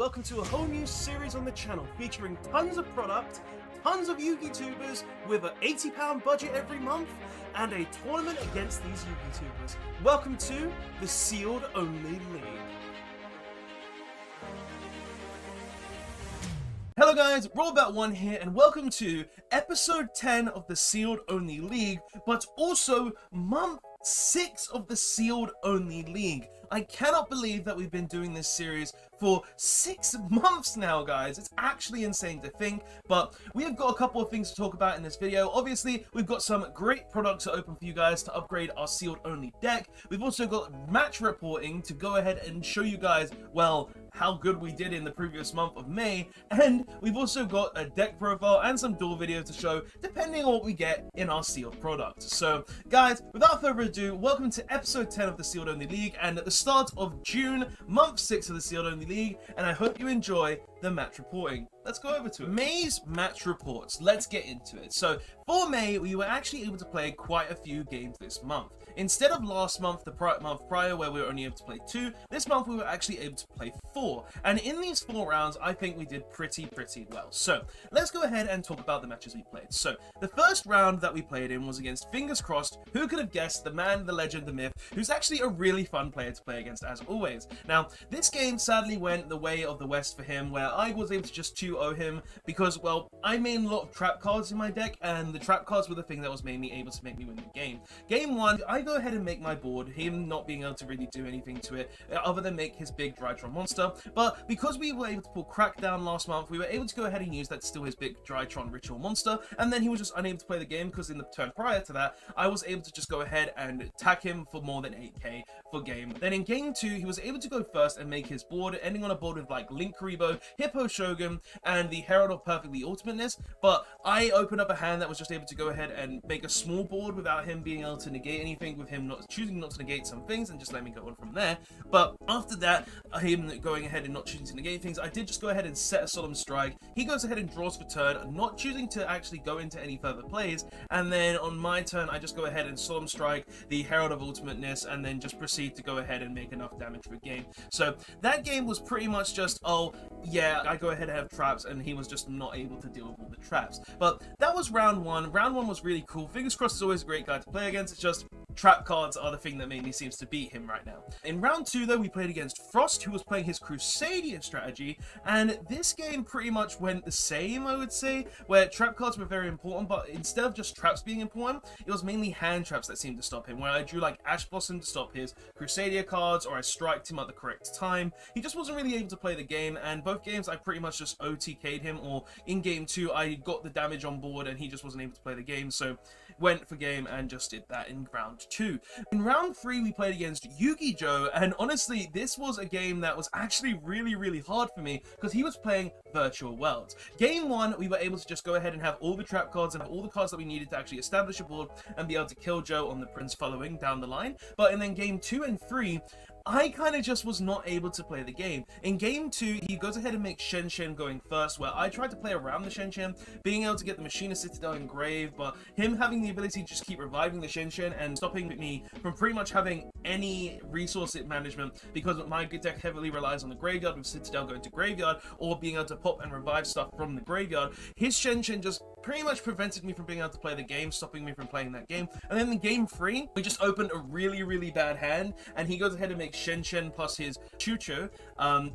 welcome to a whole new series on the channel featuring tons of product, tons of Yu-Gi tubers with an £80 budget every month and a tournament against these Yu-Gi tubers. Welcome to the Sealed Only League. Hello guys, Rollback1 here and welcome to episode 10 of the Sealed Only League, but also month 6 of the Sealed Only League. I cannot believe that we've been doing this series for 6 months now, guys. It's actually insane to think, but we have got a couple of things to talk about in this video. Obviously, we've got some great products to open for you guys to upgrade our sealed only deck. We've also got match reporting to go ahead and show you guys, well, how good we did in the previous month of May, and we've also got a deck profile and some duel videos to show depending on what we get in our sealed product. So guys, without further ado, welcome to episode 10 of the Sealed Only League and at the start of June, month 6 of the Sealed Only League, and I hope you enjoy the match reporting. Let's go over to it. May's match reports. Let's get into it. So for May, we were actually able to play quite a few games this month. Instead of last month, the month prior, where we were only able to play 2, this month we were actually able to play 4. And in these 4 rounds, I think we did pretty well. So let's go ahead and talk about the matches we played. So the first round that we played in was against, fingers crossed, who could have guessed, the man, the legend, the myth, who's actually a really fun player to play against as always. Now, this game sadly went the way of the West for him, where I was able to just 2-0 him because, well, I made a lot of trap cards in my deck, and the trap cards were the thing that was mainly able to make me win the game. Game 1, I go ahead and make my board, him not being able to really do anything to it other than make his big Drytron monster, but because we were able to pull Crackdown last month, we were able to go ahead and use that to steal his big Drytron ritual monster, and then he was just unable to play the game because in the turn prior to that, I was able to just go ahead and attack him for more than 8k for game. Then in game 2, he was able to go first and make his board, ending on a board with like Link Karibo, Hippo Shogun, and the Herald of Perfectly Ultimateness, but I opened up a hand that was just able to go ahead and make a small board without him being able to negate anything, with him choosing not to negate some things and just let me go on from there. But after that, him going ahead and not choosing to negate things, I did just go ahead and set a Solemn Strike. He goes ahead and draws for turn, not choosing to actually go into any further plays, and then on my turn, I just go ahead and Solemn Strike the Herald of Ultimateness, and then just proceed to go ahead and make enough damage for a game. So that game was pretty much just, oh yeah, I go ahead and have traps, and he was just not able to deal with all the traps. But that was round 1. Round 1 was really cool. Fingers crossed is always a great guy to play against. It's just trap cards are the thing that mainly seems to beat him right now. In round 2 though, we played against Frost, who was playing his Crusadia strategy, and this game pretty much went the same, I would say, where trap cards were very important, but instead of just traps being important, it was mainly hand traps that seemed to stop him, where I drew like Ash Blossom to stop his Crusadia cards, or I striked him at the correct time. He just wasn't really able to play the game, and both games I pretty much just OTK'd him, or in game 2 I got the damage on board and he just wasn't able to play the game, so went for game and just did that in round 2. In round 3, we played against Yu-Gi Joe, and honestly, this was a game that was actually really hard for me because he was playing Virtual Worlds. Game 1, we were able to just go ahead and have all the trap cards and have all the cards that we needed to actually establish a board and be able to kill Joe on the Prince following down the line. But in then game 2 and 3, I kind of just was not able to play the game. In game 2, he goes ahead and makes Shen Shen going first, where I tried to play around the Shen Shen, being able to get the Machinist Citadel engraved, but him having the ability to just keep reviving the Shen Shen and stopping me from pretty much having any resource management, because my deck heavily relies on the graveyard, with Citadel going to graveyard, or being able to pop and revive stuff from the graveyard. His Shen Shen just pretty much prevented me from being able to play the game, stopping me from playing that game. And then in game 3, we just opened a really bad hand, and he goes ahead and makes Shen Shen plus his Chucho,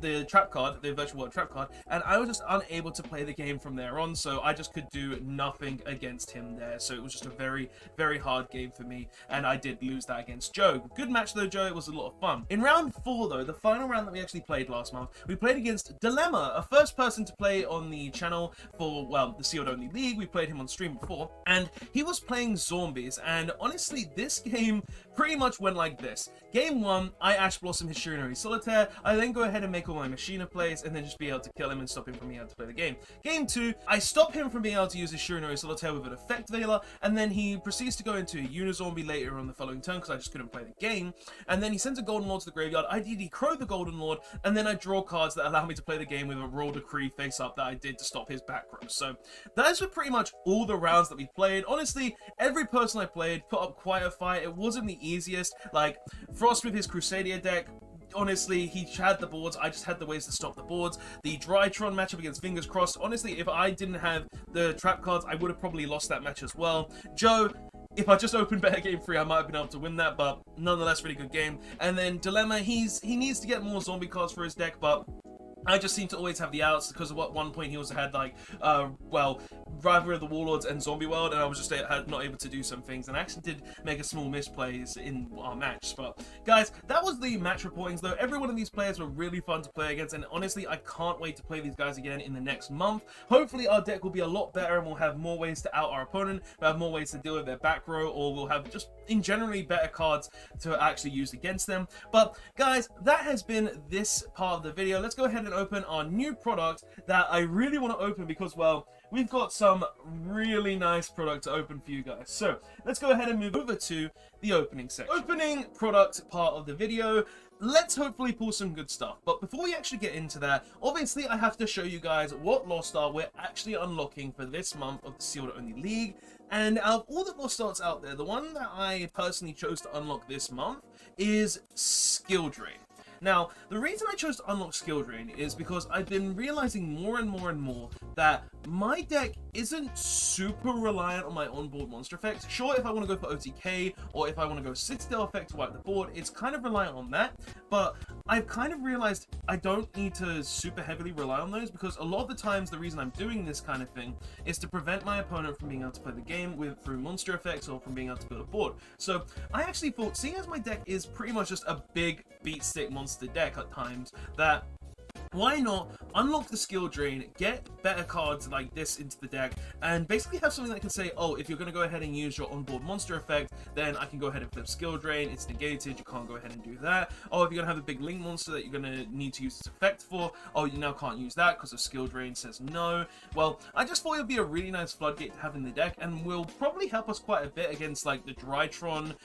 the trap card, the Virtual World trap card, and I was just unable to play the game from there on, so I just could do nothing against him there. So it was just a very hard game for me, and I did lose that against Joe. Good match though, Joe. It was a lot of fun. In round 4 though, the final round that we actually played last month, we played against Dilemma, a first person to play on the channel for, well, the Sealed Only League. We played him on stream before, and he was playing zombies, and honestly, this game pretty much went like this. Game 1, I Ash Blossom his Shurinori Solitaire, I then go ahead and make all my Machina plays, and then just be able to kill him and stop him from being able to play the game. Game 2, I stop him from being able to use his Shurinori Solitaire with an Effect Veiler, and then he proceeds to go into a Unizombie later on the following turn, because I just couldn't play the game, and then he sends a Golden Lord to the graveyard, I DD-Crow the Golden Lord, and then I draw cards that allow me to play the game with a Royal Decree face up that I did to stop his back row. So those were pretty much all the rounds that we played. Honestly, every person I played put up quite a fight. It wasn't the easiest. Like, Frost with his Crusadia deck honestly, he had the boards. I just had the ways to stop the boards. The Drytron matchup against Fingers Crossed. Honestly, if I didn't have the trap cards, I would have probably lost that match as well. Joe, if I just opened better game 3, I might have been able to win that, but nonetheless, really good game. And then Dilemma, he needs to get more zombie cards for his deck, but I just seem to always have the outs because at one point he also had like, well, Rivalry of the Warlords and Zombie World, and I was just not able to do some things, and I actually did make a small misplays in our match. But guys, that was the match reportings though. Every one of these players were really fun to play against, and honestly, I can't wait to play these guys again in the next month. Hopefully our deck will be a lot better and we'll have more ways to out our opponent, we'll have more ways to deal with their back row, or we'll have just in generally better cards to actually use against them. But guys, that has been this part of the video. Let's go ahead and open our new product that I really want to open because, well, we've got some really nice product to open for you guys. So let's go ahead and move over to the opening section. Opening product part of the video. Let's hopefully pull some good stuff. But before we actually get into that, obviously I have to show you guys what Lost Art we're actually unlocking for this month of the Sealed Only League. And out of all the Lost Arts out there, the one that I personally chose to unlock this month is Skill Drain. Now, the reason I chose to unlock Skill Drain is because I've been realizing more and more that my deck isn't super reliant on my onboard monster effects. Sure, if I want to go for OTK or if I want to go Citadel effect to wipe the board, it's kind of reliant on that. But I've kind of realized I don't need to super heavily rely on those because a lot of the times the reason I'm doing this kind of thing is to prevent my opponent from being able to play the game through monster effects or from being able to build a board. So I actually thought, seeing as my deck is pretty much just a big beat stick monster deck at times, that why not unlock the Skill Drain, get better cards like this into the deck, and basically have something that can say, oh, if you're going to go ahead and use your onboard monster effect, then I can go ahead and flip Skill Drain, it's negated, you can't go ahead and do that. Oh, if you're going to have a big link monster that you're going to need to use this effect for, oh, you now can't use that because of Skill Drain says no. Well, I just thought it would be a really nice floodgate to have in the deck, and will probably help us quite a bit against like the Drytron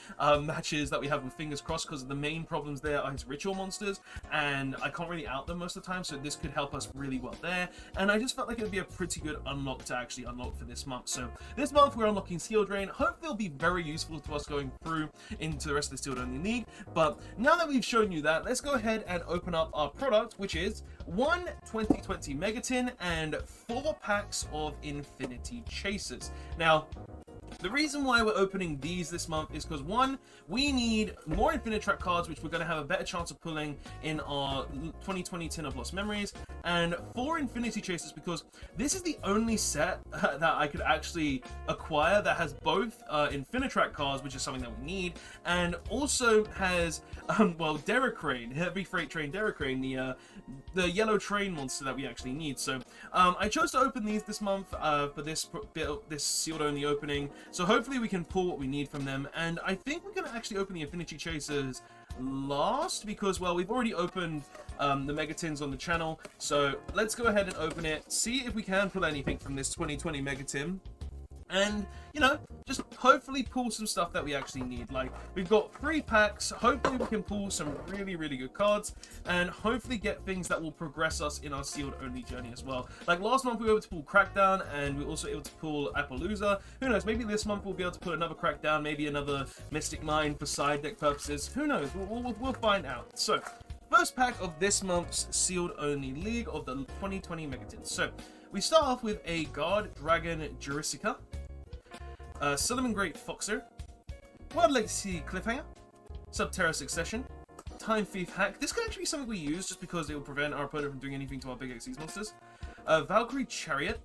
matches that we have with Fingers Crossed, because the main problems there are his ritual monsters, and I can't really out them most of the time, so this could help us really well there. And I just felt like it would be a pretty good unlock to actually unlock for this month. So this month we're unlocking Skill Drain. Hopefully it'll be very useful to us going through into the rest of the Sealed Only League. But now that we've shown you that, let's go ahead and open up our product, which is one 2020 Megatin and 4 packs of Infinity Chasers. Now, the reason why we're opening these this month is because, one, we need more Infinitrack cards, which we're going to have a better chance of pulling in our 2020 Tin of Lost Memories, and 4 Infinity Chasers because this is the only set that I could actually acquire that has both Infinitrack cards, which is something that we need, and also has, well, Derricrane, Heavy Freight Train Derricrane, the yellow train monster that we actually need. So I chose to open these this month for this Sealed Only opening. So hopefully we can pull what we need from them, and I think we're going to actually open the Infinity Chasers last because, well, we've already opened the Megatins on the channel. So let's go ahead and open it, see if we can pull anything from this 2020 Megatin. And, you know, just hopefully pull some stuff that we actually need. Like, we've got 3 packs. Hopefully we can pull some really good cards, and hopefully get things that will progress us in our Sealed Only journey as well. Like last month we were able to pull Crackdown, and we were also able to pull Appaloosa. Who knows, maybe this month we'll be able to pull another Crackdown, maybe another Mystic Mine for side deck purposes. Who knows, we'll find out. So, first pack of this month's Sealed Only League of the 2020 Megatins. So, we start off with a Guard Dragon Jurassica, Solomon Great Foxer, World Legacy Cliffhanger, Subterra Succession, Time Thief Hack. This could actually be something we use just because it will prevent our opponent from doing anything to our big XYZ monsters. Valkyrie Chariot,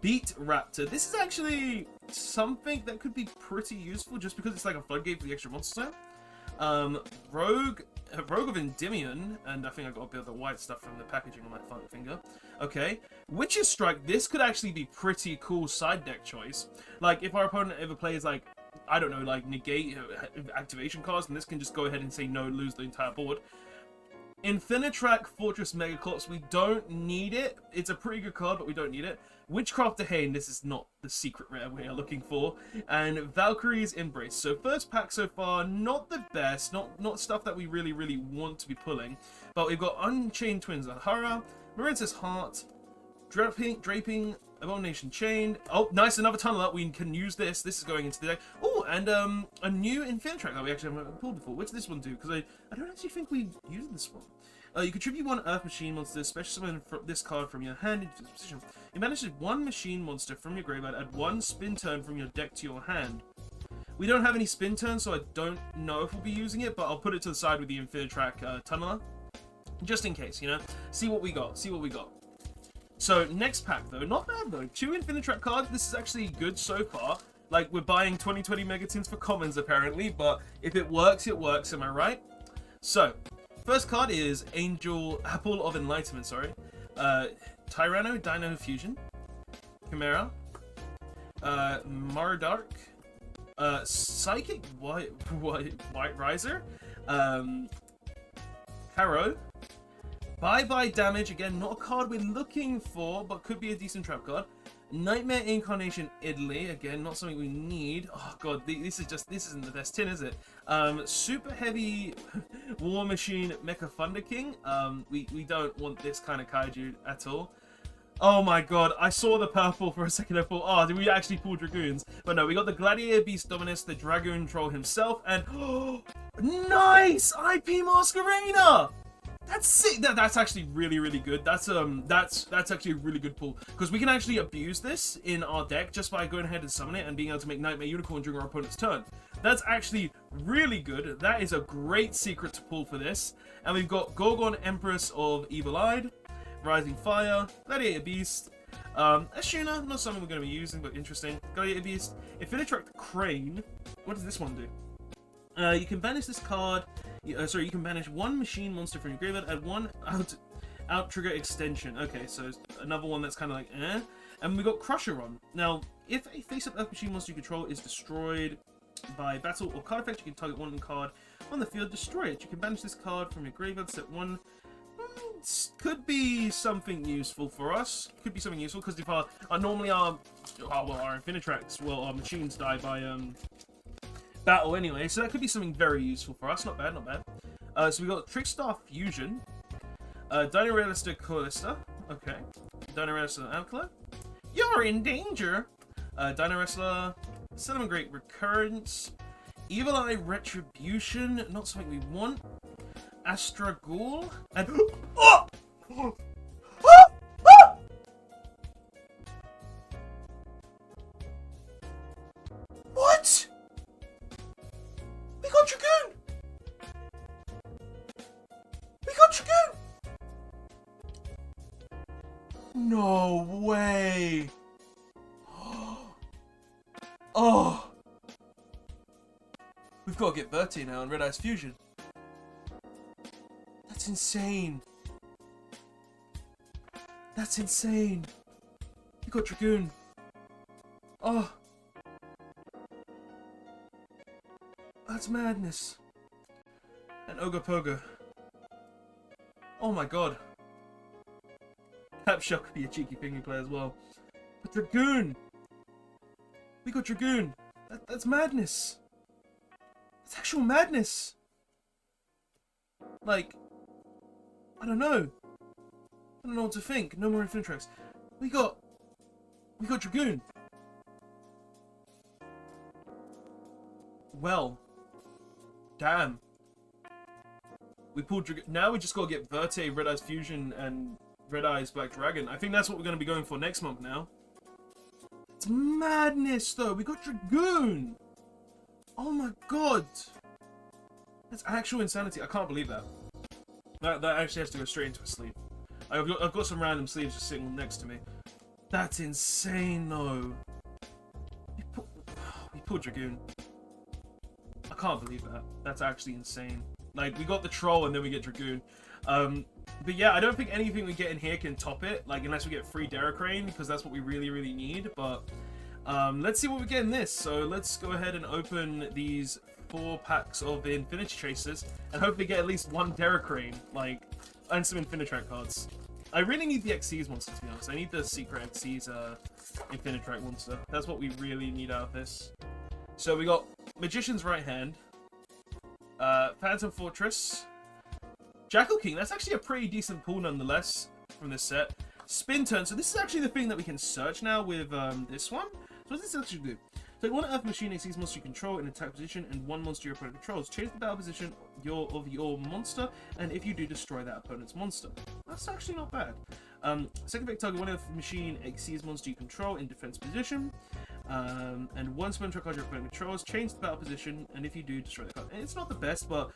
Beat Raptor. This is actually something that could be pretty useful just because it's like a floodgate for the extra monster zone. Rogue of Endymion, and I think I got a bit of the white stuff from the packaging on my finger. Okay, Witch's Strike. This could actually be pretty cool side deck choice. Like if our opponent ever plays like, I don't know, like negate activation cards, and this can just go ahead and say no, lose the entire board. Infinitrack Fortress Megaclops, we don't need it. It's a pretty good card, but we don't need it. Witchcraft Hane, this is not the secret rare we are looking for. And Valkyrie's Embrace. So first pack so far, not the best, not stuff that we really want to be pulling. But we've got Unchained Twins Ahara, Marinta's Heart, Draping Abomination Chained. Oh, nice, another Tunneler. We can use this. This is going into the deck. Oh, and a new Infinitrack that we actually haven't pulled before. What does this one do? Because I don't actually think we used this one. You contribute 1 Earth Machine monster, special summon this card from your hand into this position. You manage 1 machine monster from your graveyard, add 1 spin turn from your deck to your hand. We don't have any spin turns, so I don't know if we'll be using it, but I'll put it to the side with the Infinitrack Tunneler. Just in case, you know? See what we got, see what we got. So, next pack though, not bad though. 2 Infinitrack cards, this is actually good so far. Like, we're buying 2020 Megatins for commons apparently, but if it works, am I right? So, first card is Apple of Enlightenment, sorry. Tyranno, Dino Fusion. Chimera. Mardark. Psychic White Riser. Caro. Bye-bye Damage, again, not a card we're looking for, but could be a decent trap card. Nightmare Incarnation Italy, again, not something we need. Oh god, this isn't the best tin, is it? Super Heavy War Machine Mecha Thunder King. We don't want this kind of kaiju at all. Oh my god, I saw the purple for a second. I thought, oh, did we actually pull Dragoons? But no, we got the Gladiator Beast Dominus, the Dragoon Troll himself, and oh, nice IP Masquerena! That's sick. That's actually really good. That's actually a really good pull because we can actually abuse this in our deck just by going ahead and summoning it and being able to make Nightmare Unicorn during our opponent's turn. That's actually really good. That is a great secret to pull for this. And we've got Gorgon, Empress of Evil Eyed, Rising Fire, Gladiator Beast, Ashuna, not something we're going to be using, but interesting. Gladiator Beast, Infinitrack Crane. What does this one do? You can banish this card. You can banish 1 machine monster from your graveyard, add 1 out trigger extension. Okay, so another one that's kind of like eh. And we got Crusher on. Now, if a face-up Earth Machine monster you control is destroyed by battle or card effect, you can target 1 card on the field, destroy it. You can banish this card from your graveyard, set 1. Could be something useful for us. Could be something useful because if normally our Infinitracks, well, our machines die by battle anyway, so that could be something very useful for us. Not bad, not bad. So we got Trickstar Fusion, Dino Realista Callista, okay, Dino Realista Alcala, you're in danger, Dino Wrestler, Cinnamon Great Recurrence, Evil Eye Retribution, not something we want, Astra Ghoul, and oh! What? We got Dragoon! We got Dragoon! No way! Oh! We've got to get Bertie now on Red Eyes Fusion. That's insane. That's insane. We got Dragoon. Oh. That's madness. And Ogre Pogo. Oh my god. Capshot could be a cheeky thingy play as well. But Dragoon! We got Dragoon! That's madness! That's actual madness! Like, I don't know. I don't know what to think. No more Infinitracks. We got Dragoon! Well. Damn. We pulled Dragoon. Now we just gotta get Verte, Red Eyes Fusion, and Red Eyes Black Dragon. I think that's what we're gonna be going for next month now. It's madness though. We got Dragoon! Oh my god! That's actual insanity. I can't believe that. That actually has to go straight into a sleeve. I've got some random sleeves just sitting next to me. That's insane though. We pulled Dragoon. I can't believe that. That's actually insane. Like, we got the Troll and then we get Dragoon. But yeah, I don't think anything we get in here can top it, like, unless we get free Deracrane, because that's what we really need. But let's see what we get in this. So let's go ahead and open these 4 packs of the Infinity Chasers and hopefully get at least 1 Deracrane, like, and some Infinitrack cards. I really need the Xyz monster, to be honest. I need the secret Xyz Infinitrack monster. That's what we really need out of this. So we got Magician's Right Hand, Phantom Fortress, Jackal King. That's actually a pretty decent pull nonetheless from this set. Spin turn. So this is actually the thing that we can search now with this one. So what does this actually do? So one Earth machine exceeds monster you control in attack position and one monster your opponent controls. Change the battle position of your monster, and if you do, destroy that opponent's monster. That's actually not bad. Second effect, target one Earth machine exceeds monster you control in defense position. And one spin card your opponent controls. Change the battle position, and if you do, destroy the card. And it's not the best, but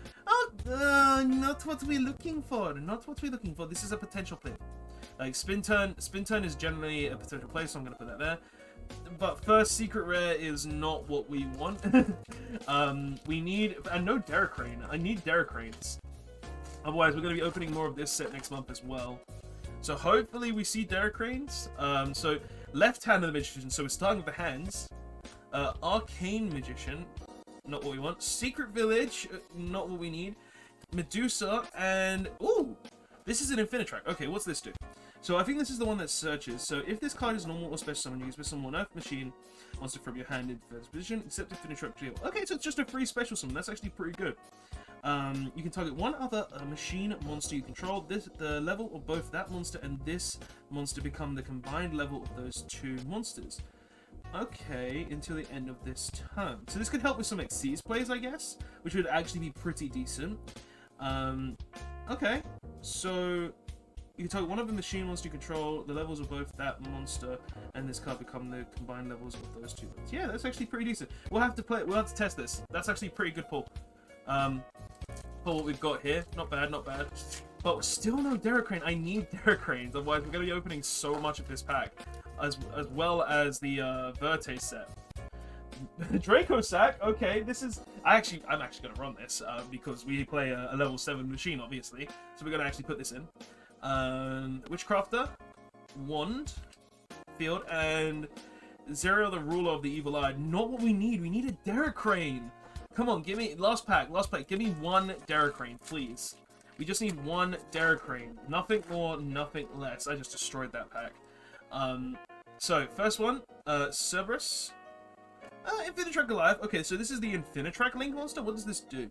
not what we're looking for. Not what we're looking for. This is a potential play. Like spin turn is generally a potential play, so I'm gonna put that there. But first, secret rare is not what we want. We need, and no Derek Crane. I need Derek Cranes. Otherwise, we're going to be opening more of this set next month as well. So hopefully we see Derek Cranes. So left hand of the Magician. So we're starting with the hands. Arcane Magician, not what we want. Secret Village, not what we need. Medusa, and ooh, this is an Infinitrack. Okay, what's this do? So I think this is the one that searches. So if this card is normal or special summon, you can special summon one Earth machine monster from your hand in defense position, except if Infinitrack deal. Okay, so it's just a free special summon. That's actually pretty good. You can target one other machine monster you control. The level of both that monster and this monster become the combined level of those two monsters. Okay, until the end of this turn. So this could help with some Xyz plays, I guess, which would actually be pretty decent. Okay, so you can target one of the machine monster you control. The levels of both that monster and this card become the combined levels of those two. Yeah, that's actually pretty decent. We'll have to play. We'll have to test this. That's actually pretty good pull. For what we've got here, not bad, not bad. But still no Derek Crane. I need Derek Cranes, otherwise we're going to be opening so much of this pack, as well as the Verte set. Draco Sack. Okay, this is. I'm actually going to run this because we play a level 7 machine, obviously. So we're going to actually put this in. Witchcrafter, Wand, Field, and Zero, the Ruler of the Evil Eye. Not what we need. We need a Derek Crane. Come on, give me last pack. Give me one Derek Crane, please. We just need one Derek Crane. Nothing more, nothing less. I just destroyed that pack. So first one, Cerberus, Infinitrack Goliath. Okay, so this is the Infinitrack Link monster. What does this do?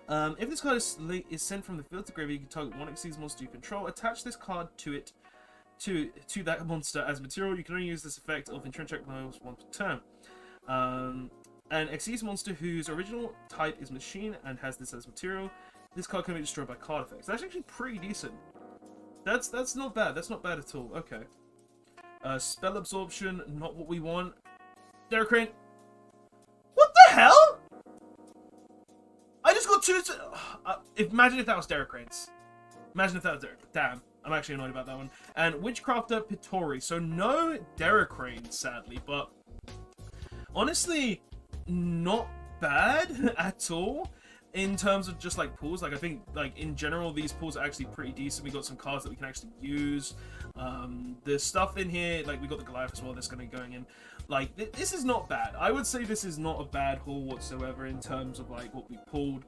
If this card is sent from the field to graveyard, you can target one Xyz monster you control. Attach this card to it, to that monster as material. You can only use this effect of Infinitrack Goliath once per turn. An Xyz monster whose original type is machine and has this as material. This card can be destroyed by card effects. That's actually pretty decent. That's not bad. That's not bad at all. Okay. Spell absorption, not what we want. Derek Crane. What the hell? I just got two. Imagine if that was Derek Cranes. Imagine if that was Derek. Damn. I'm actually annoyed about that one. And Witchcrafter Pittori. So no Derek Crane, sadly, but honestly, not bad at all in terms of just like pulls. Like I think like in general these pulls are actually pretty decent. We got some cards that we can actually use. There's stuff in here, like we got the Goliath as well that's going to be going in. Like this is not bad. I would say this is not a bad haul whatsoever in terms of like what we pulled,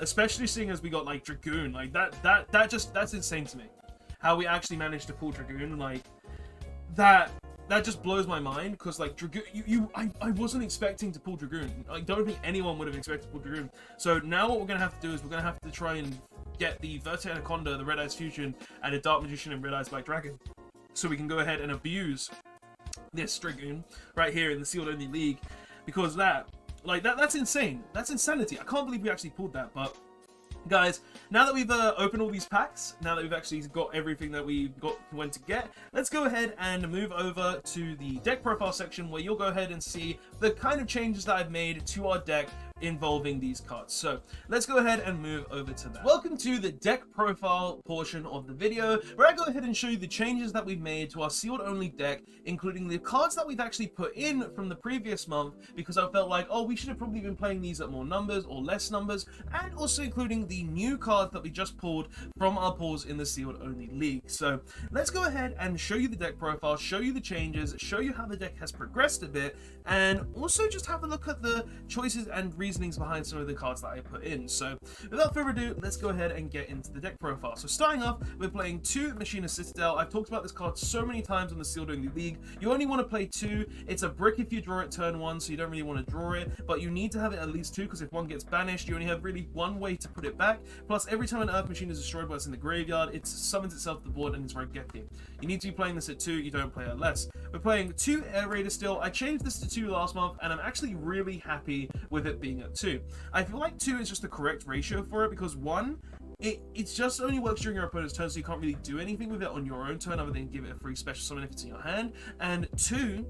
especially seeing as we got like Dragoon. Like that's insane to me how we actually managed to pull Dragoon. Like that just blows my mind, because like Dragoon, I wasn't expecting to pull Dragoon. I don't think anyone would have expected to pull Dragoon. So now what we're gonna have to do is we're gonna have to try and get the Verte Anaconda, the Red Eyes Fusion, and a Dark Magician and Red Eyes Black Dragon, so we can go ahead and abuse this Dragoon right here in the Sealed Only League, because that's insane. That's insanity. I can't believe we actually pulled that. But guys, now that we've opened all these packs, now that we've actually got everything that we went to get, let's go ahead and move over to the deck profile section, where you'll go ahead and see the kind of changes that I've made to our deck involving these cards. So let's go ahead and move over to that. Welcome to the deck profile portion of the video, where I go ahead and show you the changes that we've made to our sealed only deck, including the cards that we've actually put in from the previous month, because I felt like, oh, we should have probably been playing these at more numbers or less numbers, and also including the new cards that we just pulled from our pulls in the sealed only league. So let's go ahead and show you the deck profile, show you the changes, show you how the deck has progressed a bit, and also just have a look at the choices and reasons reasonings behind some of the cards that I put in. So without further ado, let's go ahead and get into the deck profile. So starting off, we're playing 2 Machinist Citadel. I've talked about this card so many times on the Sealed Only League. You only want to play 2. It's a brick if you draw it turn 1, so you don't really want to draw it, but you need to have it at least 2, because if one gets banished, you only have really one way to put it back. Plus, every time an Earth Machine is destroyed while it's in the graveyard, it summons itself to the board and it's Rangeki. You need to be playing this at 2, you don't play at less. We're playing 2 Air Raiders still. I changed this to 2 last month, and I'm actually really happy with it being at 2. I feel like 2 is just the correct ratio for it, because 1, it just only works during your opponent's turn, so you can't really do anything with it on your own turn other than give it a free special summon if it's in your hand. And 2,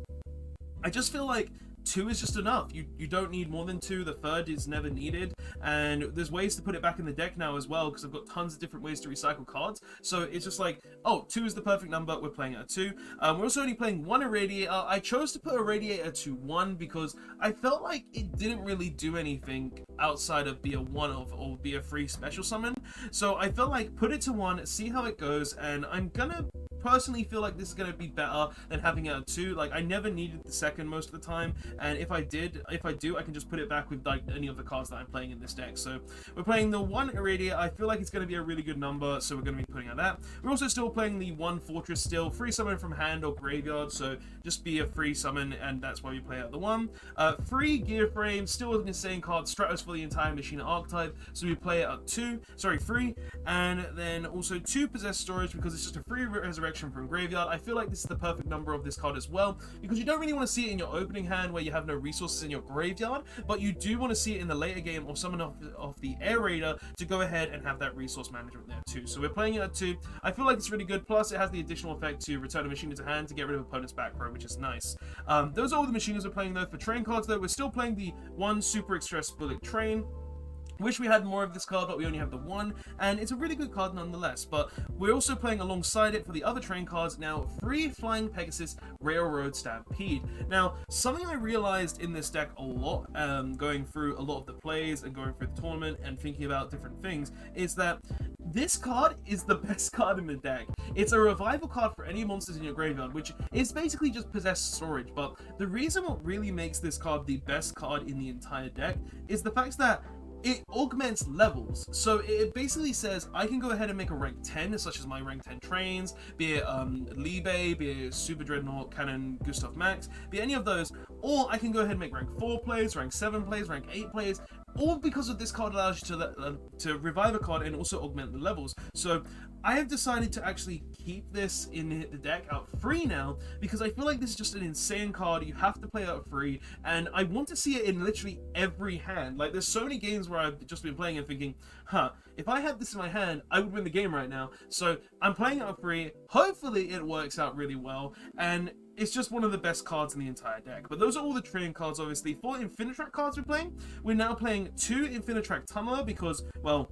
I just feel like 2 is just enough. You don't need more than 2. The third is never needed, and there's ways to put it back in the deck now as well, because I've got tons of different ways to recycle cards. So it's just like, oh, 2 is the perfect number, we're playing it at 2. We're also only playing 1 Irradiator. I chose to put Irradiator to 1 because I felt like it didn't really do anything outside of be a one-off or be a free special summon. So I felt like put it to 1, see how it goes, and I'm gonna personally feel like this is going to be better than having it at 2. Like, I never needed the second most of the time, and if I do, I can just put it back with like any of the cards that I'm playing in this deck. So we're playing the 1 Irradiator. I feel like it's going to be a really good number, so we're going to be putting out that. We're also still playing the 1 Fortress still, free summon from hand or graveyard, so just be a free summon, and that's why we play out the 1. Free Gear Frame, still an insane card, Stratos for the entire machine archetype, so we play it at 2, sorry, 3, and then also 2 Possess Storage, because it's just a free resurrection from graveyard. I feel like this is the perfect number of this card as well, because you don't really want to see it in your opening hand where you have no resources in your graveyard, but you do want to see it in the later game or summon off the Air Raider to go ahead and have that resource management there too. So we're playing it at 2. I feel like it's really good, plus it has the additional effect to return a machine into hand to get rid of opponent's back row, which is nice. Those are all the machines we're playing though. For train cards though, we're still playing the 1 Super Express Bullet Train. Wish we had more of this card, but we only have the 1, and it's a really good card nonetheless. But we're also playing alongside it for the other train cards now, free Flying Pegasus Railroad Stampede. Now, something I realized in this deck a lot, going through a lot of the plays and going through the tournament and thinking about different things, is that this card is the best card in the deck. It's a revival card for any monsters in your graveyard, which is basically just possessed storage. But the reason what really makes this card the best card in the entire deck is the fact that it augments levels. So it basically says I can go ahead and make a rank 10, such as my rank 10 trains, be it Libe, be it Super Dreadnought, Cannon, Gustav Max, be it any of those, or I can go ahead and make rank 4 plays, rank 7 plays, rank 8 plays, all because of this card allows you to revive a card and also augment the levels. So I have decided to actually keep this in the deck out free now, because I feel like this is just an insane card. You have to play out free, and I want to see it in literally every hand. Like, there's so many games where I've just been playing and thinking, if I had this in my hand, I would win the game right now. So I'm playing it out free. Hopefully it works out really well, and it's just one of the best cards in the entire deck. But those are all the train cards, obviously. For Infinitrack cards we're now playing 2 Infinitrack Tunneler, because, well,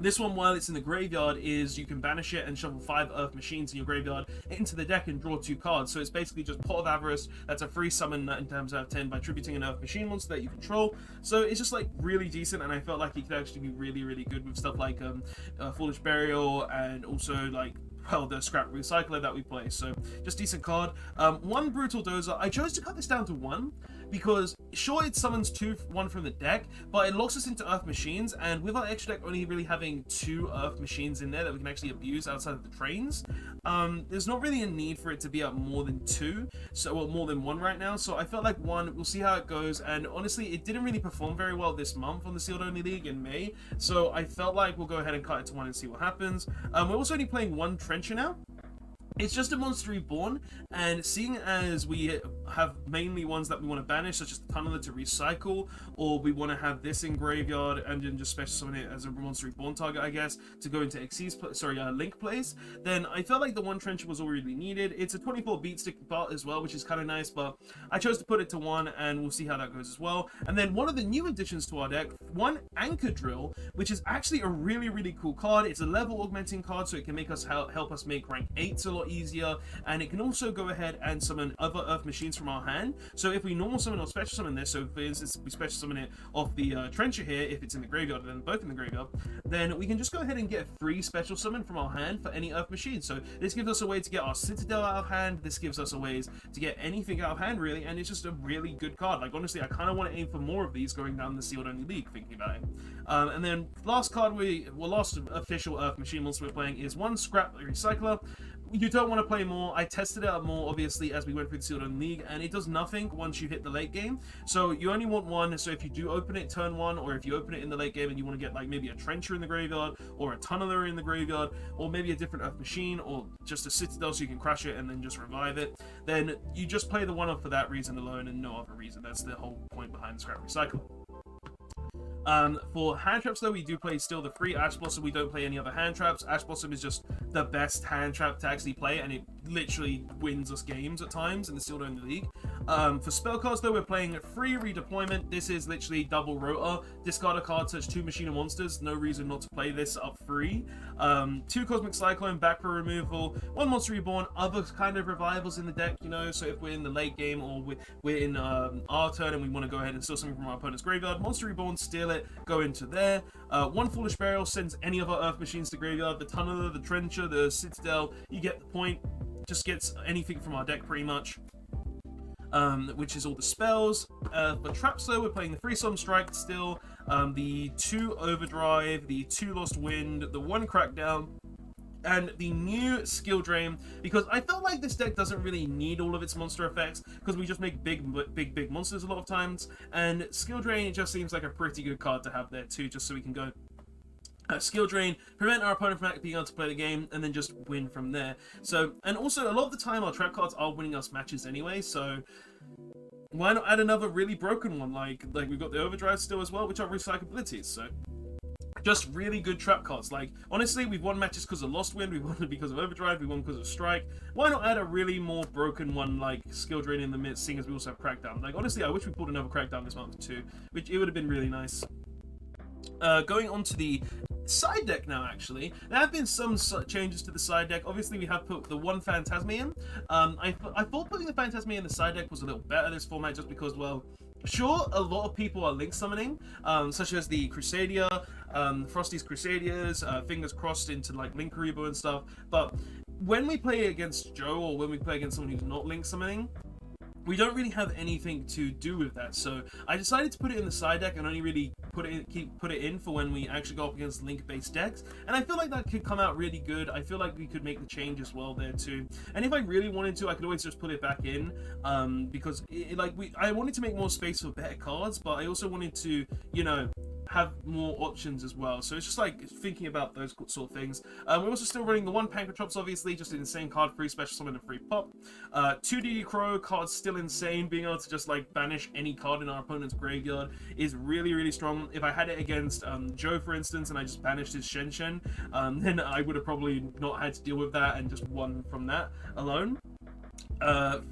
this one, while it's in the graveyard, is you can banish it and shuffle 5 Earth Machines in your graveyard into the deck and draw 2 cards. So it's basically just Pot of Avarice. That's a free summon in terms of 10 by tributing an Earth Machine monster that you control. So it's just like really decent, and I felt like it could actually be really, really good with stuff like Foolish Burial, and also like, well, the Scrap Recycler that we play. So just decent card. 1 Brutal Dozer. I chose to cut this down to 1 because sure, it summons 1 from the deck, but it locks us into Earth Machines, and with our extra deck only really having 2 Earth Machines in there that we can actually abuse outside of the trains, there's not really a need for it to be up more than 2, so, well, more than 1 right now. So I felt like 1, we'll see how it goes, and honestly, it didn't really perform very well this month on the Sealed Only League in May, so I felt like we'll go ahead and cut it to 1 and see what happens. We're also only playing 1 Trencher now. It's just a monster reborn, and seeing as we have mainly ones that we want to banish, such as the Tunneler to recycle, or we want to have this in graveyard and then just special summon it as a monster reborn target, I guess, to go into Link plays, then I felt like the 1 Trencher was all really needed. It's a 24 beat stick bot as well, which is kind of nice, but I chose to put it to 1, and we'll see how that goes as well. And then one of the new additions to our deck, 1 Anchor Drill, which is actually a really, really cool card. It's a level augmenting card, so it can make us help us make rank 8s a lot lot easier, and it can also go ahead and summon other Earth Machines from our hand. So if we normal summon or special summon this, so for instance, we special summon it off the Trencher here, if it's in the graveyard, and then both in the graveyard, then we can just go ahead and get a free special summon from our hand for any Earth Machine. So this gives us a way to get our Citadel out of hand, this gives us a ways to get anything out of hand really, and it's just a really good card. Like honestly, I kind of want to aim for more of these going down the Sealed Only League, thinking about it. And then last official Earth Machine monster we're playing is one Scrap Recycler. You don't want to play more. I tested it out more, obviously, as we went through the Sealed Only League, and it does nothing once you hit the late game. So you only want one, so if you do open it turn 1, or if you open it in the late game and you want to get like maybe a Trencher in the graveyard, or a Tunneler in the graveyard, or maybe a different Earth Machine, or just a Citadel so you can crash it and then just revive it, then you just play the one-off for that reason alone and no other reason. That's the whole point behind the Scrap Recycle. For hand traps though, we do play still the free Ash Blossom. We don't play any other hand traps. Ash Blossom is just the best hand trap to actually play, and it literally wins us games at times in the Sealed Only League. For spell cards though, we're playing free Redeployment. This is literally double rotor. Discard a card, search 2 machine and monsters. No reason not to play this up free. 2 Cosmic Cyclone, back row removal, 1 Monster Reborn, other kind of revivals in the deck, you know, so if we're in the late game or we're in our turn and we want to go ahead and steal something from our opponent's graveyard, Monster Reborn, steal it, go into there. 1 Foolish Burial sends any of our Earth Machines to graveyard. The Tunneler, the Trencher, the Citadel, you get the point. Just gets anything from our deck pretty much. Which is all the spells. For traps though, we're playing the 3 Solemn Strike still, the 2 Overdrive, the 2 Lost Wind, the 1 Crackdown, and the new Skill Drain, because I felt like this deck doesn't really need all of its monster effects, because we just make big monsters a lot of times, and Skill Drain, it just seems like a pretty good card to have there too, just so we can go Skill Drain, prevent our opponent from being able to play the game, and then just win from there. So, and also a lot of the time our trap cards are winning us matches anyway, so why not add another really broken one, like we've got the Overdrive still as well, which are recyclabilities, so just really good trap cards. Like, honestly, we've won matches because of Lost Wind, we won because of Overdrive, we won because of Strike. Why not add a really more broken one like Skill Drain in the midst, seeing as we also have Crackdown? Like, honestly, I wish we pulled another Crackdown this month too, which it would have been really nice. Going on to the side deck now, actually. There have been some changes to the side deck. Obviously, we have put the 1 Phantasma in. I thought putting the Phantasma in the side deck was a little better this format, just because, well, sure, a lot of people are link summoning, such as the Crusadia, Frosty's Crusaders, fingers crossed into like Link Karibo and stuff, but when we play against Joe, or when we play against someone who's not link summoning, we don't really have anything to do with that, so I decided to put it in the side deck and only really put it in for when we actually go up against link-based decks, and I feel like that could come out really good. I feel like we could make the change as well there too, and if I really wanted to, I could always just put it back in, because I wanted to make more space for better cards, but I also wanted to, you know, have more options as well. So it's just like thinking about those sort of things. We're also still running the 1 Pancrotrops, obviously, just insane card, free special summon and free pop. 2D Crow cards still insane. Being able to just like banish any card in our opponent's graveyard is really strong. If I had it against Joe, for instance, and I just banished his Shen Shen, then I would have probably not had to deal with that and just won from that alone.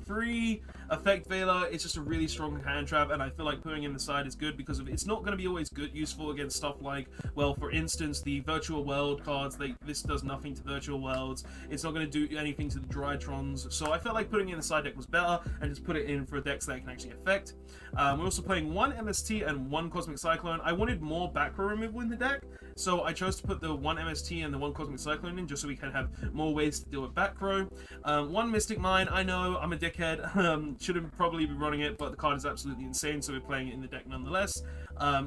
Free Effect Veiler is just a really strong hand trap, and I feel like putting in the side is good because it's not going to be always useful against stuff like, well, for instance, the Virtual World cards. This does nothing to Virtual Worlds. It's not going to do anything to the Drytrons, so I felt like putting in the side deck was better and just put it in for decks that it can actually affect. We're also playing 1 MST and 1 Cosmic Cyclone. I wanted more back row removal in the deck, so I chose to put the 1 MST and the 1 Cosmic Cyclone in just so we can have more ways to deal with back row. 1 Mystic Mine, I know, I'm a dickhead, shouldn't probably be running it, but the card is absolutely insane, so we're playing it in the deck nonetheless.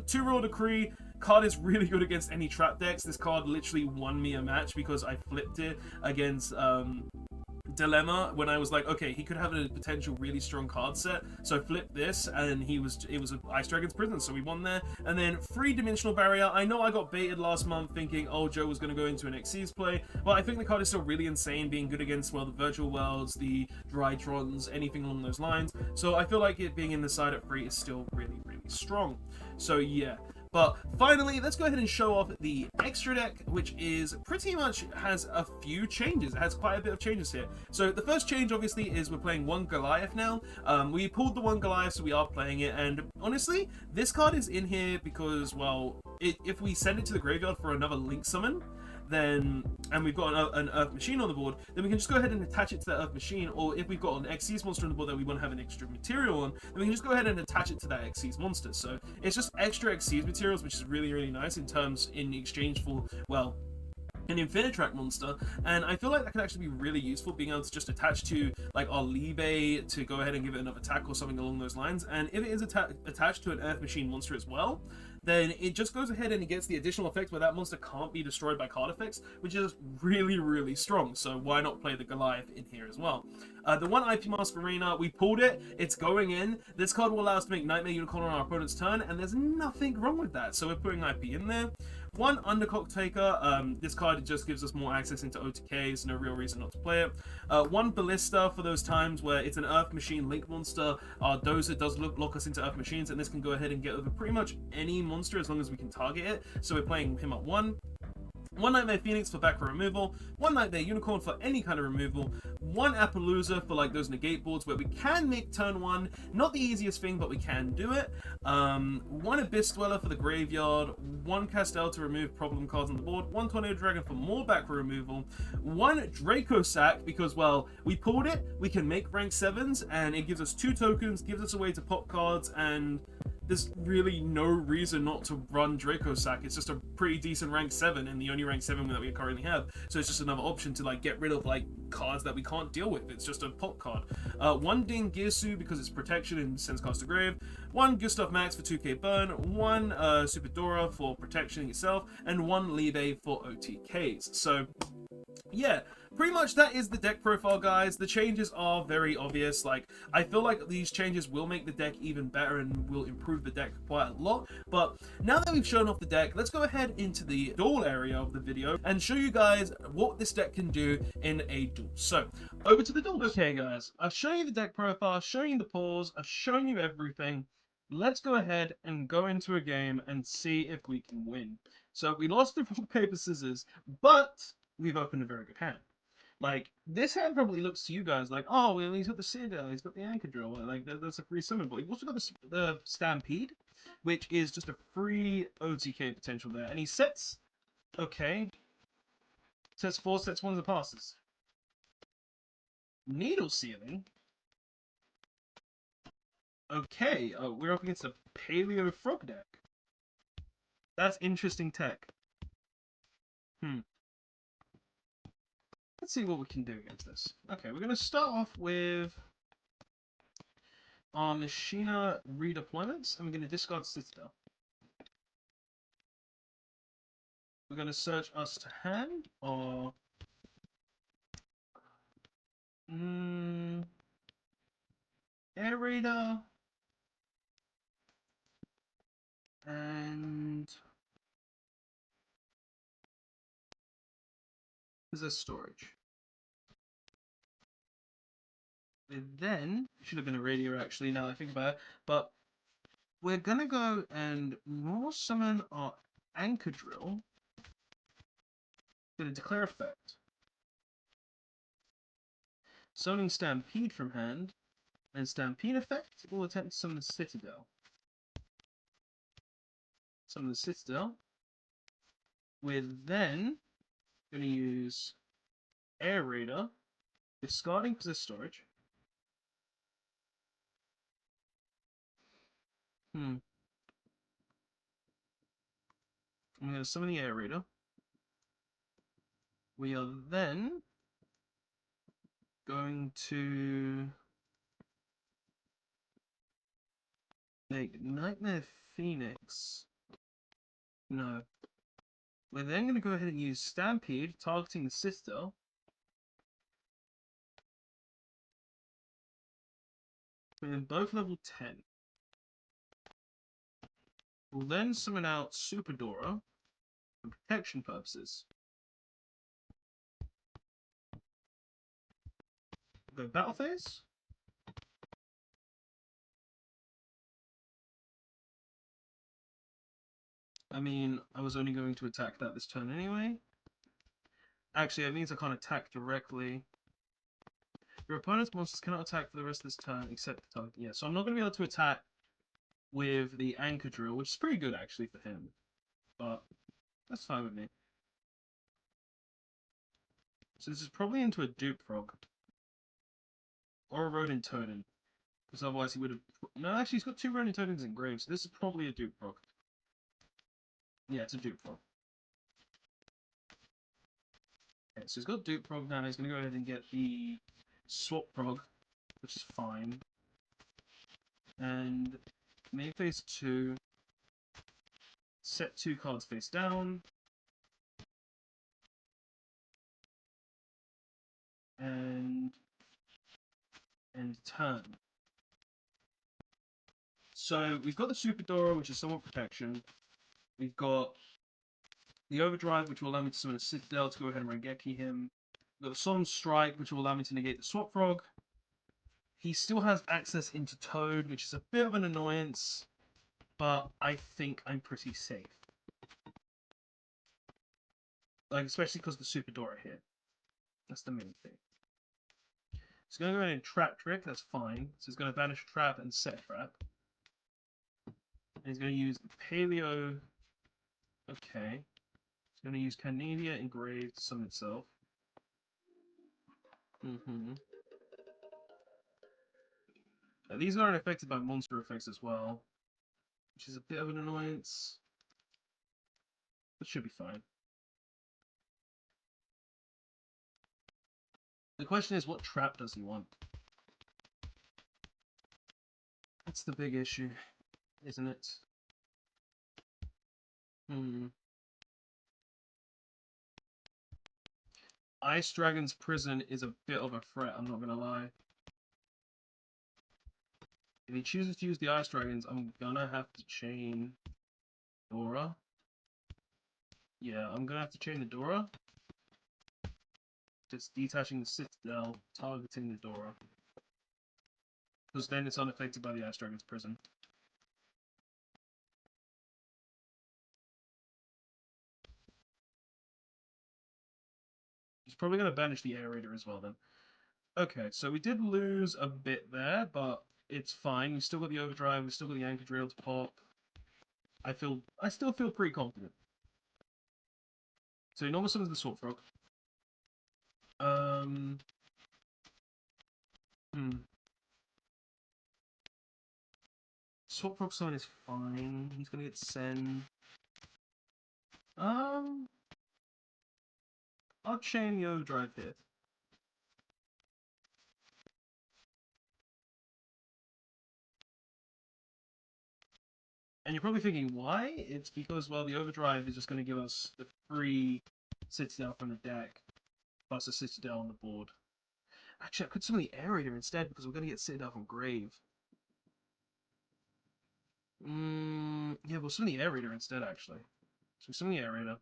2 Royal Decree, card is really good against any trap decks. This card literally won me a match because I flipped it against Dilemma when I was like, okay, he could have a potential really strong card set, so I flipped this and it was an Ice Dragon's Prison, so we won there. And then 3 Dimensional Barrier. I know I got baited last month thinking, oh, Joe was going to go into an Xyz play, but I think the card is still really insane, being good against, well, the Virtual Worlds, the Drytrons, anything along those lines. So I feel like it being in the side at 3 is still really strong. So yeah. But finally, let's go ahead and show off the extra deck, which is pretty much has a few changes. It has quite a bit of changes here. So the first change, obviously, is we're playing 1 Goliath now. We pulled the 1 Goliath, so we are playing it. And honestly, this card is in here because, well, if we send it to the graveyard for another Link Summon, then and we've got an Earth Machine on the board, then we can just go ahead and attach it to that Earth Machine. Or if we've got an Xyz monster on the board that we want to have an extra material on, then we can just go ahead and attach it to that Xyz monster. So it's just extra Xyz materials, which is really, really nice in exchange for, well, an Infinitrack monster, and I feel like that could actually be really useful, being able to just attach to like our Libe to go ahead and give it another attack or something along those lines. And if it is attached to an Earth Machine monster as well, then it just goes ahead and it gets the additional effect where that monster can't be destroyed by card effects, which is really, really strong. So why not play the Goliath in here as well? The one IP Mask Arena, we pulled it, it's going in. This card will allow us to make Nightmare Unicorn on our opponent's turn, and there's nothing wrong with that. So we're putting IP in there. One Undercock Taker, this card just gives us more access into OTKs, no real reason not to play it. One Ballista for those times where it's an Earth Machine Link monster. Our Dozer does lock us into Earth Machines, and this can go ahead and get over pretty much any monster as long as we can target it. So we're playing him at 1. One Nightmare Phoenix for back row removal, one Nightmare Unicorn for any kind of removal, one Appaloosa for like those negate boards where we can make turn 1, not the easiest thing, but we can do it. One Abyss Dweller for the graveyard, one Castel to remove problem cards on the board, one Tornado Dragon for more back row removal, one Draco Sack because, well, we pulled it, we can make rank 7s, and it gives us 2 tokens, gives us a way to pop cards, and there's really no reason not to run Draco Sack. It's just a pretty decent rank 7 and the only rank 7 that we currently have. So it's just another option to like get rid of like cards that we can't deal with. It's just a pop card. One Ding Girsu because it's protection and sends cards to grave. One Gustav Max for 2k burn. One Super Dora for protection itself. And one Libe for OTKs. So yeah, pretty much that is the deck profile, guys. The changes are very obvious. Like, I feel like these changes will make the deck even better and will improve the deck quite a lot. But now that we've shown off the deck, let's go ahead into the duel area of the video and show you guys what this deck can do in a duel. So, over to the duel. Okay, guys, I've shown you the deck profile, I've shown you the pause, I've shown you everything. Let's go ahead and go into a game and see if we can win. So, we lost the rock, paper, scissors, but we've opened a very good hand. Like, this hand probably looks to you guys like, oh, well, he's got the Citadel, he's got the Anchor Drill, like, that's a free summon, but he's also got the Stampede, which is just a free OTK potential there. And he sets, okay, sets 4, sets 1 as a passes. Needle Sealing? Okay, we're up against a Paleo Frog deck. That's interesting tech. Let's see what we can do against this. Okay, we're going to start off with our Machina redeployments, and we're going to discard Citadel. We're going to search us to hand, or Air Raider, and Possess Storage. And then, should have been a radio actually, now that I think about it, but we're going to go and more summon our Anchor Drill. Going to declare effect. Summoning Stampede from hand, and Stampede effect will attempt to summon the Citadel. Summon the Citadel. We're then going to use Air Raider, discarding Possess Storage. I'm going to summon the Air Raider. We are then going to make Nightmare Phoenix. No. We're then going to go ahead and use Stampede, targeting the Citadel. We're both level 10. We'll then summon out Super Dora for protection purposes. Go battle phase. I mean, I was only going to attack that this turn anyway. Actually, it means I can't attack directly. Your opponent's monsters cannot attack for the rest of this turn except the target. Yeah, so I'm not going to be able to attack with the Anchor Drill, which is pretty good actually for him. But that's fine with me. So this is probably into a dupe frog. Or a rodent totem. Because otherwise he would have... No, actually he's got two rodent totems in grave, so this is probably a dupe frog. Yeah, it's a dupe frog. Okay, so he's got dupe frog now, he's going to go ahead and get the swap frog, which is fine. And main phase 2, set 2 cards face down. And turn. So we've got the Super Dora, which is somewhat protection. We've got the Overdrive, which will allow me to summon a Citadel to go ahead and Rengeki him. We've got the Solemn Strike, which will allow me to negate the Swap Frog. He still has access into Toad, which is a bit of an annoyance, but I think I'm pretty safe. Like, especially because the Super Dora hit. That's the main thing. He's going to go ahead and Trap Trick, that's fine. So he's going to banish Trap and set Trap. And he's going to use Paleo. Okay. He's going to use Canadia Engraved to summon itself. These aren't affected by monster effects as well, which is a bit of an annoyance. But should be fine. The question is, what trap does he want? That's the big issue, isn't it? Ice Dragon's Prison is a bit of a threat, I'm not gonna lie. If he chooses to use the Ice Dragons, I'm gonna have to chain Dora. Yeah, I'm gonna have to chain the Dora. Just detaching the Citadel, targeting the Dora. Because then it's unaffected by the Ice Dragon's Prison. He's probably gonna banish the Aerator as well then. Okay, so we did lose a bit there, but it's fine. We still got the Overdrive, we still got the Anchor Drill to pop. I still feel pretty confident. So he normal summons the Sword Frog. Um. Sword Frog summon is fine. He's gonna get Sen. Um. I'll chain the Overdrive here. And you're probably thinking, why? It's because, well, the Overdrive is just going to give us the free Citadel from the deck, plus a Citadel on the board. Actually, I could summon the Aerator instead, because we're going to get Citadel from Grave. Yeah, we'll summon the Aerator instead, actually. So we summon the Aerator.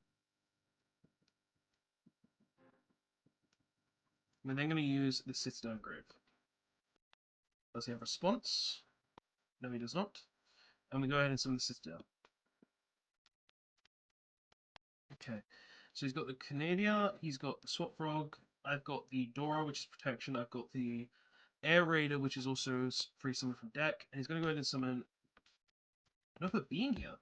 We're then going to use the Citadel Grave. Does he have response? No, he does not. And we go ahead and summon the Citadel. Okay. So he's got the Canadia, he's got the Swap Frog, I've got the Dora, which is protection, I've got the Air Raider, which is also free summon from deck, and he's going to go ahead and summon another being here.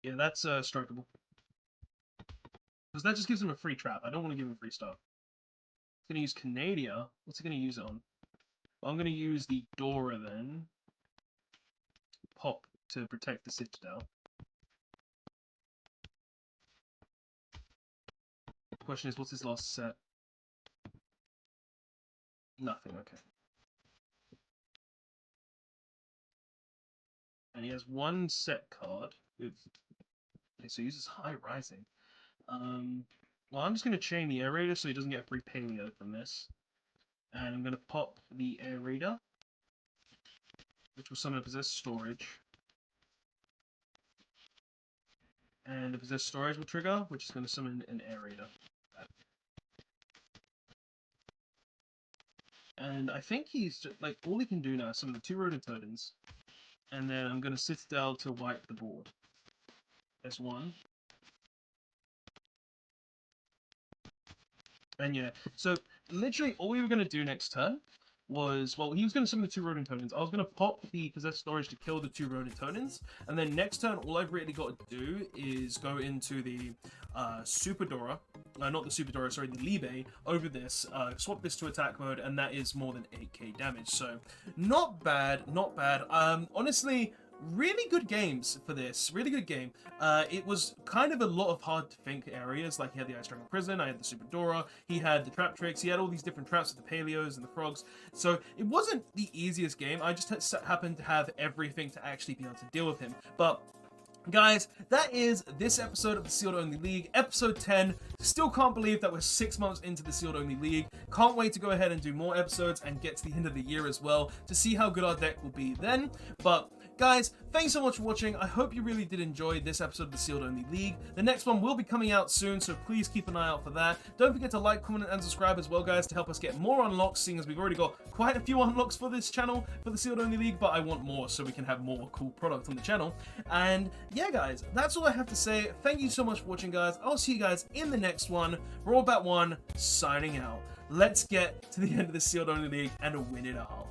Yeah, that's strikeable. Because that just gives him a free trap. I don't want to give him free stuff. He's going to use Canadia. What's he going to use it on? Well, I'm going to use the Dora then. Pop to protect the Citadel. The question is, what's his last set? Nothing, okay. And he has one set card with... Okay, so he uses High Rising. Well, I'm just going to chain the Air Raider so he doesn't get free paleo from this. And I'm going to pop the Air Raider, which will summon a Possessed Storage. And the Possessed Storage will trigger, which is going to summon an Air Raider. And I think he's just, like, all he can do now is summon the two Rodent Totems. And then I'm going to Citadel to wipe the board. There's one. And yeah, so literally all we were going to do next turn was, well, he was going to summon the 2 Rodent Tonins. I was going to pop the Possessed Storage to kill the 2 Rodent Tonins, and then next turn, all I've really got to do is go into the Super Dora, not the Super Dora, sorry, the Libe over this, swap this to attack mode, and that is more than 8k damage. So, not bad, not bad. Honestly, really good games for this. Really good game. It was kind of a lot of hard to think areas. Like he had the Ice Dragon Prison, I had the Super Dora, he had the Trap Tricks, he had all these different traps with the Paleos and the Frogs. So it wasn't the easiest game. I just happened to have everything to actually be able to deal with him. But guys, that is this episode of the Sealed Only League, episode 10. Still can't believe that we're 6 months into the Sealed Only League. Can't wait to go ahead and do more episodes and get to the end of the year as well to see how good our deck will be then. But guys, thanks so much for watching. I hope you really did enjoy this episode of the Sealed Only League. The next one will be coming out soon, so please keep an eye out for that. Don't forget to like, comment, and subscribe as well, guys, to help us get more unlocks, seeing as we've already got quite a few unlocks for this channel, for the Sealed Only League, but I want more so we can have more cool product on the channel. And yeah, guys, that's all I have to say. Thank you so much for watching, guys. I'll see you guys in the next one. Rawbat1, signing out. Let's get to the end of the Sealed Only League and win it all.